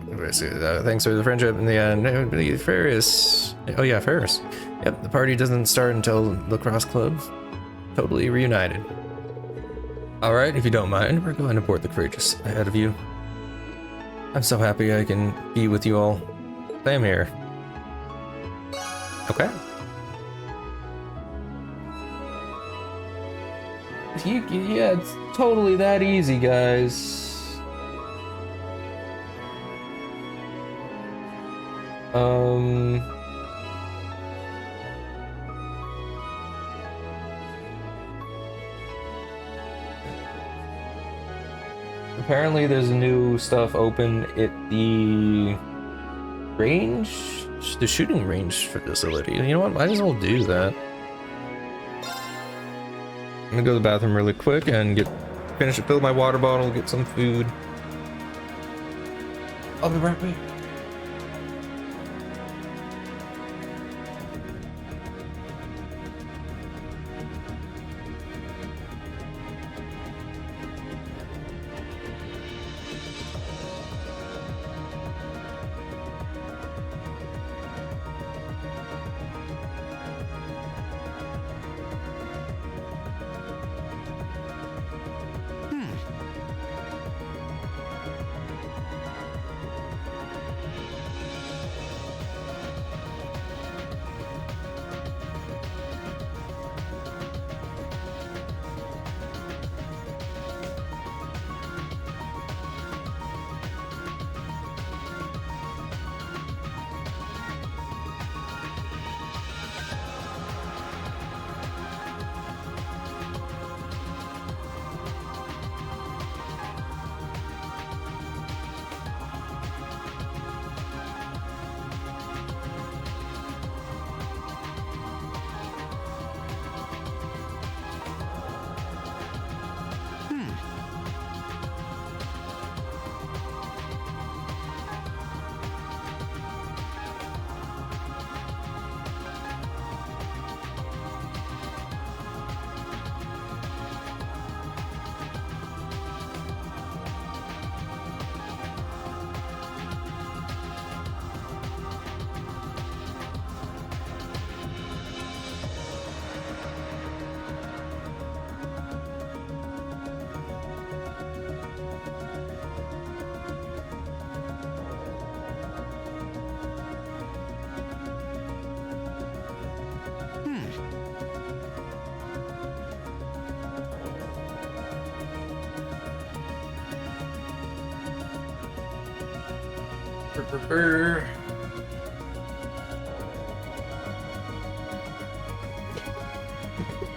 thanks for the friendship in the end. Ferris. Oh yeah, Ferris. Yep, the party doesn't start until lacrosse club. Totally reunited. Alright, if you don't mind, we're going to board the Courageous ahead of you. I'm so happy I can be with you all. Same here. Okay. Yeah, it's totally that easy, guys. Apparently there's new stuff open at the range, the shooting range facility. You know what? Might as well do that. I'm gonna go to the bathroom really quick and fill my water bottle, get some food. I'll be right back.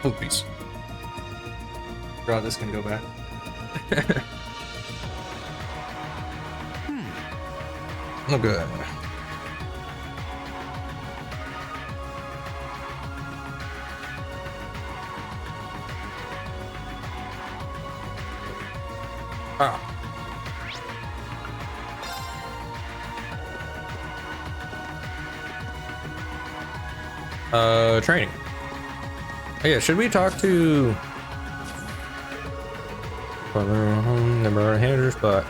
Oh, peace. God, this can go back. Okay. Ah. Training. Oh, yeah, should we talk to number handlers, but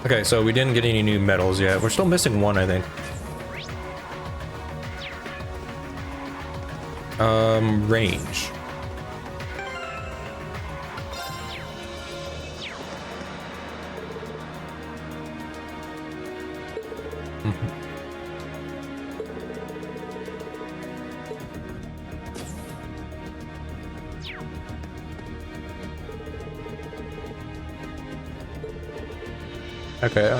okay, so we didn't get any new medals yet. We're still missing one, I think. Range. Okay,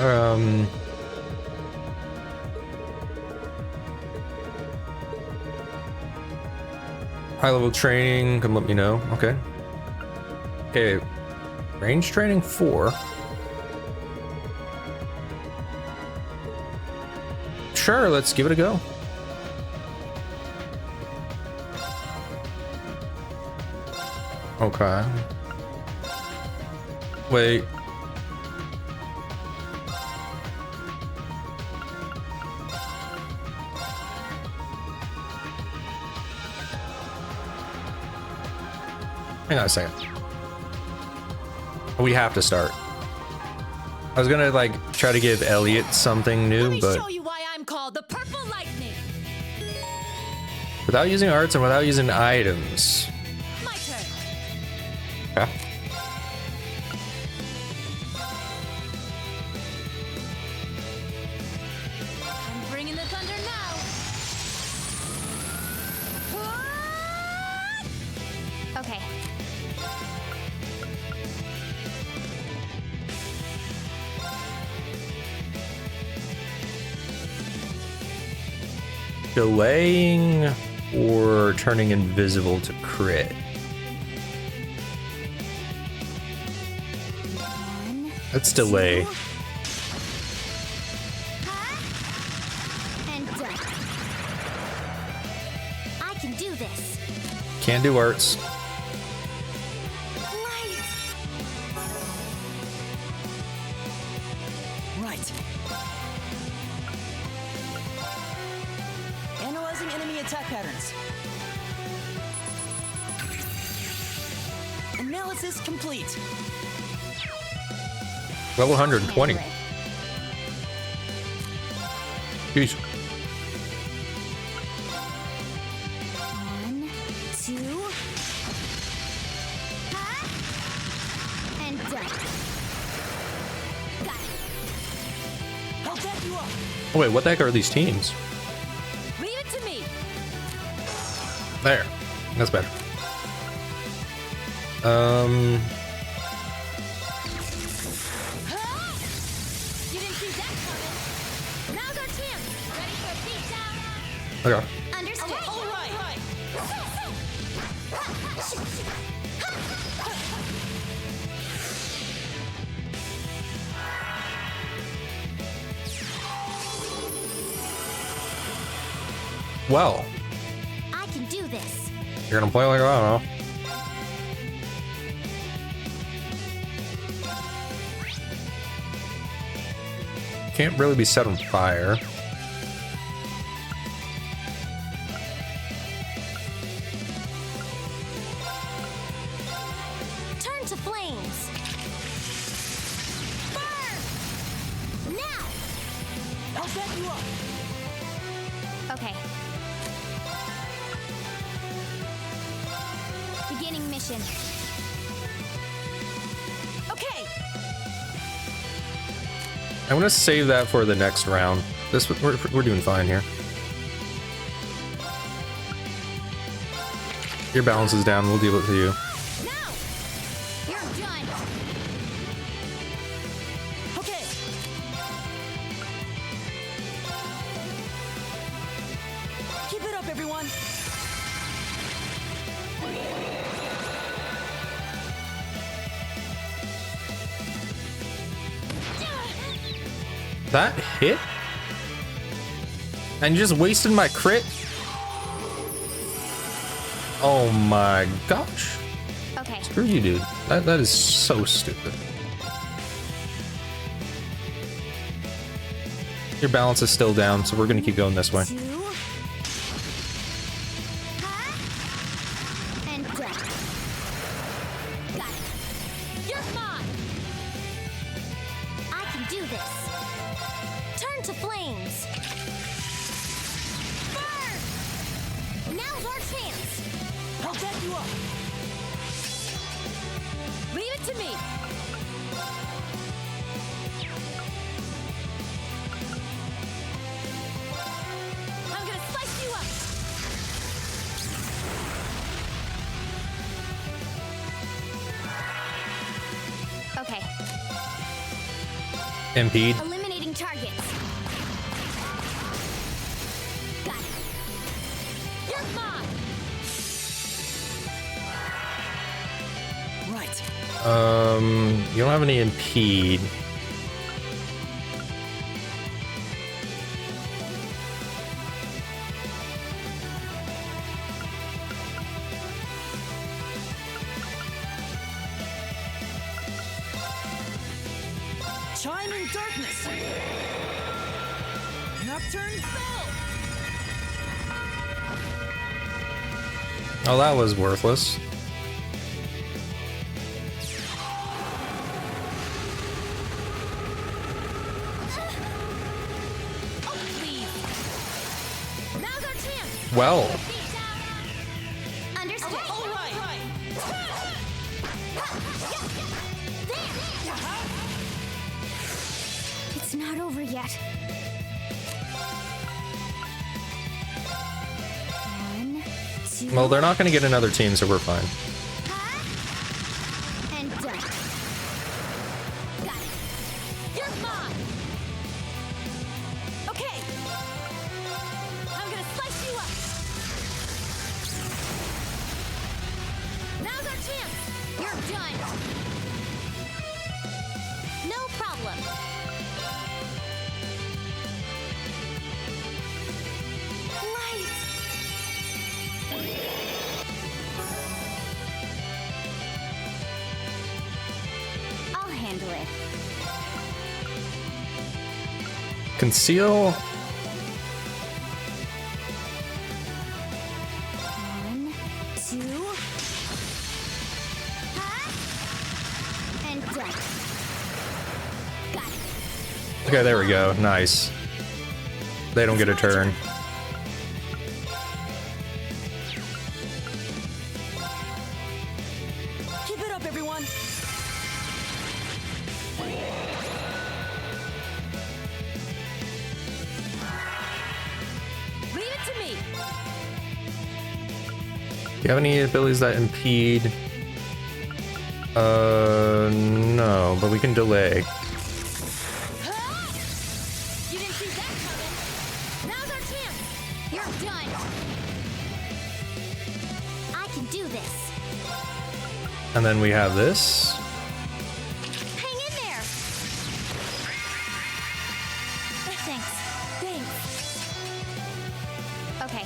high level training, come let me know. Okay. Okay. Range training 4. Sure, let's give it a go. Okay. Wait. Hang on a second. We have to start. I was gonna like try to give Elliot something Let new, me but show you why I'm called the Purple Lightning. without using arts and without using items. My turn. Okay. I'm bringing the thunder now. Okay. Delaying or turning invisible to crit. One, Let's delay. two. And done. I can do this. Can't do arts. Light. Right. Analyzing enemy attack patterns. Analysis complete. Level 120. Handle it. Jeez. One, two. And done. Got it. I'll back you up. Oh wait, what the heck are these teams? Leave it to me. There. That's better. You didn't see that coming. Now's our chance. Ready for a beat down? Okay. Understood. All right. Well, I can do this. you're gonna play like that, huh? Can't really be set on fire. Turn to flames. Burn! Now! I'll back you up. Okay. Beginning mission. Okay. I'm gonna save that for the next round. We're doing fine here. Your balance is down. We'll deal with you. Now! You're done! Okay. Keep it up, everyone. That hit? And you just wasted my crit? Oh my gosh. Okay. Screw you, dude. That is so stupid. Your balance is still down, so we're gonna keep going this way. 2. And done. Got it. You're mine! I can do this. Turn to flames. Burn! Now's our chance. I'll back you up. Leave it to me. I'm gonna slice you up. Okay. Impede. Eliminating targets. Got it. You're mine! Right. You don't have any impede. Chiming darkness. Nocturne spell. Oh, that was worthless. Oh, please! Now's our chance! Well, Understood. All right. There! It's not over yet. 1, 2. well, they're not gonna get another team, so we're fine. And done. Got it. You're mine! Okay. I'm gonna slice you up. Now's our chance! You're done! No problem. Light! I'll handle it. Conceal. 1, 2. And done. Got it. Okay, there we go. Nice. They don't get a turn. Keep it up, everyone. Leave it to me. Do you have any abilities that impede? No, but we can delay. You didn't see that coming. Now's our chance. You're done. I can do this. And then we have this. Hang in there. Thanks. Okay.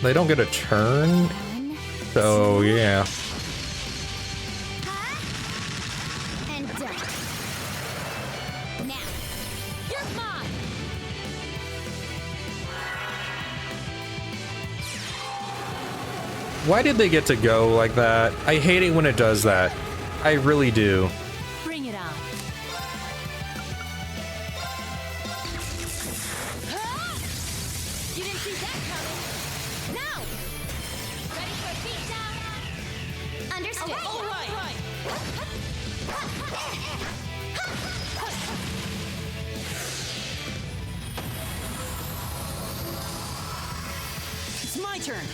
They don't get a turn, 1, so yeah. and done. Now, you're mine. Why did they get to go like that? I hate it when it does that. I really do. Bring it on. You didn't see that coming. Now. Ready for a beatdown? Understood. All right. It's my turn.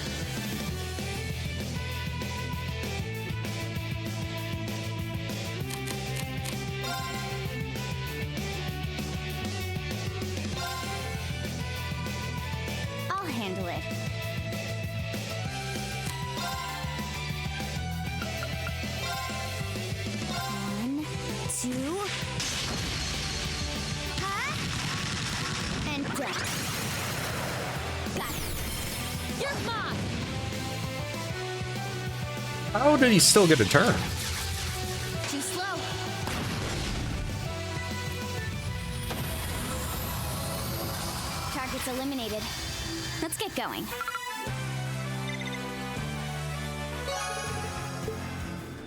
I'll handle it. One, two. Huh? And done. Got it. You're mine. How did he still get a turn? Too slow. Targets eliminated. Let's get going.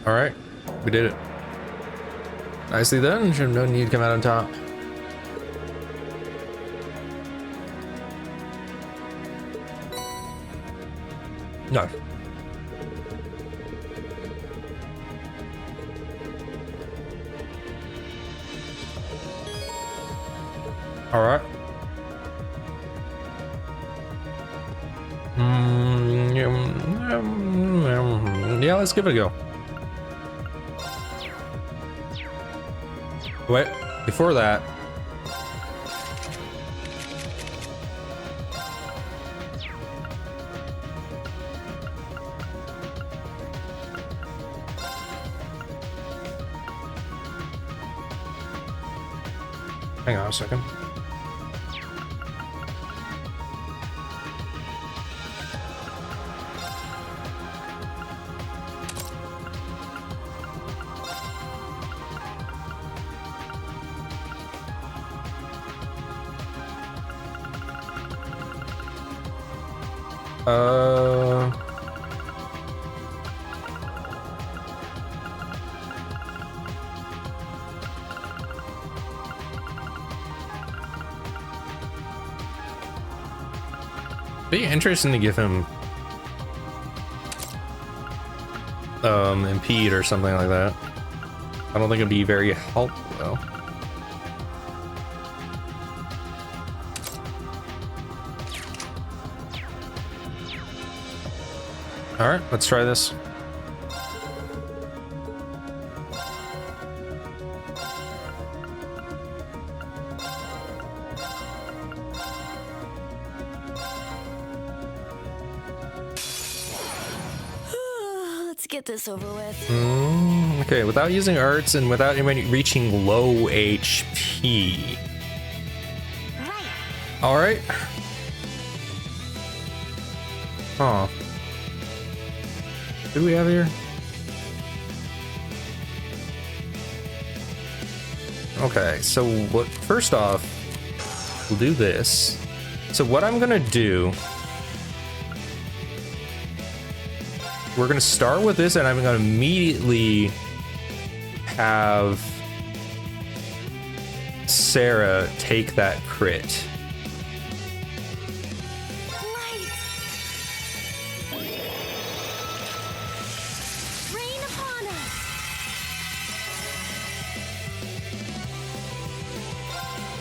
All right, we did it. Nicely done. Should have known you'd come out on top. No. All right. Yeah, let's give it a go. Wait, before that. Hang on a second. Be interesting to give him impede or something like that. I don't think it'd be very helpful though. All right, let's try this. Let's get this over with. Okay, without using arts and without anybody reaching low HP. Right. All right. Huh. What do we have here? Okay, so what? First off, we'll do this. So what I'm gonna do, we're gonna start with this, and I'm gonna immediately have Sarah take that crit. Right. Rain upon us.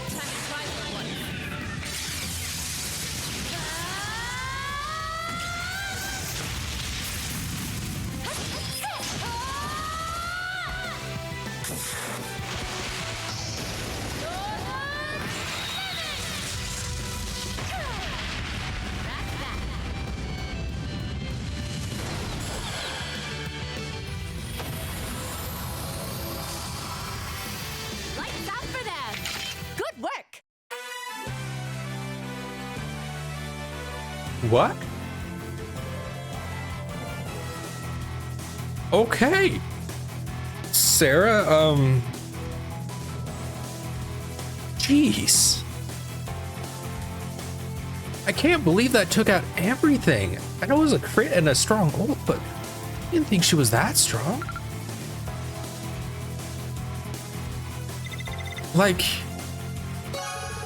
Time to try one. Lights out for them. Good work. What? Okay. Sarah, jeez. I can't believe that took out everything. I know it was a crit and a strong ult, but I didn't think she was that strong. Like,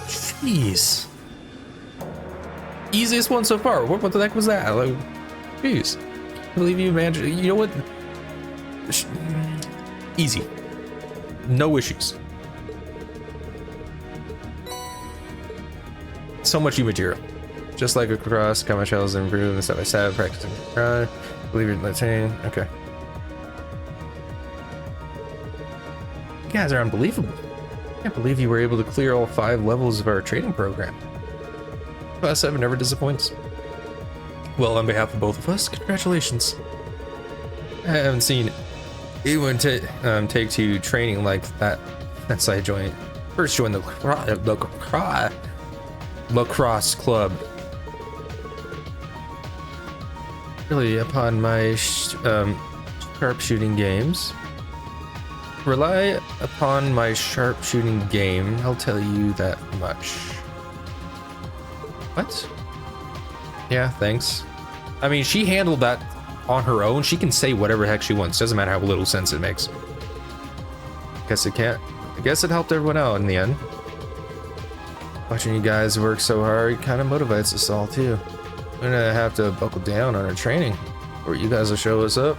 jeez. Easiest one so far. What the heck was that? Like, jeez. I believe you managed. You know what? Easy. No issues. So much new material. Just like across, combat shells improve and step by step, practicing. Believe you're letting. Okay. You guys are unbelievable. I can't believe you were able to clear all 5 levels of our training program. Class 7 never disappoints. Well, on behalf of both of us, congratulations. I haven't seen anyone take to training like that since I first joined the lacrosse club. Really, upon my sharpshooting games. Rely upon my sharpshooting game, I'll tell you that much. What? Yeah, thanks. I mean, she handled that on her own. She can say whatever the heck she wants. Doesn't matter how little sense it makes. Guess it can't. I guess it helped everyone out in the end. Watching you guys work so hard kind of motivates us all too. We're gonna have to buckle down on our training, or you guys will show us up.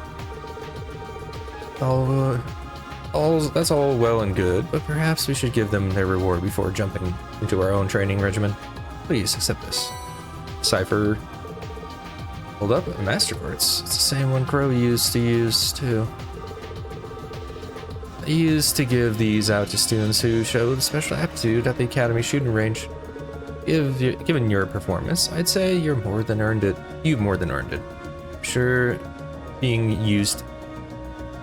That's all well and good, but perhaps we should give them their reward before jumping into our own training regimen. Please accept this. Cypher. Hold up, Master Quartz. It's the same one Crow used to use too. I used to give these out to students who showed special aptitude at the Academy shooting range. Given your performance, I'd say you've more than earned it. I'm sure being used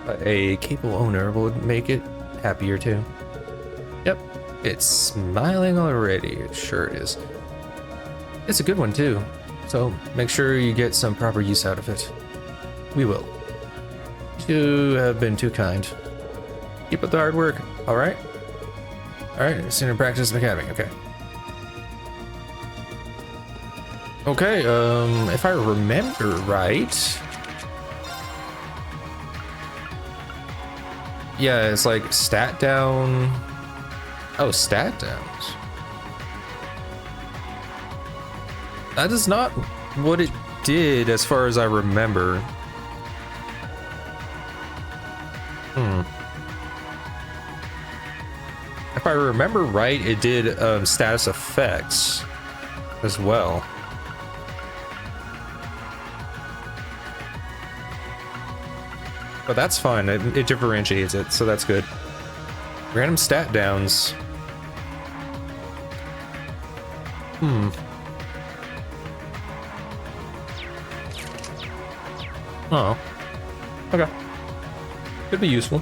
by a capable owner would make it happier too. Yep, it's smiling already. It sure is. It's a good one too, so make sure you get some proper use out of it. We will. You have been too kind. Keep up the hard work, alright? Alright, sooner practice academy, okay. Okay, if I remember right... Yeah, it's like stat down... Oh, stat downs. That is not what it did as far as I remember. If I remember right, it did status effects as well. But that's fine, it differentiates it, so that's good. Random stat downs. Oh. Okay. Could be useful.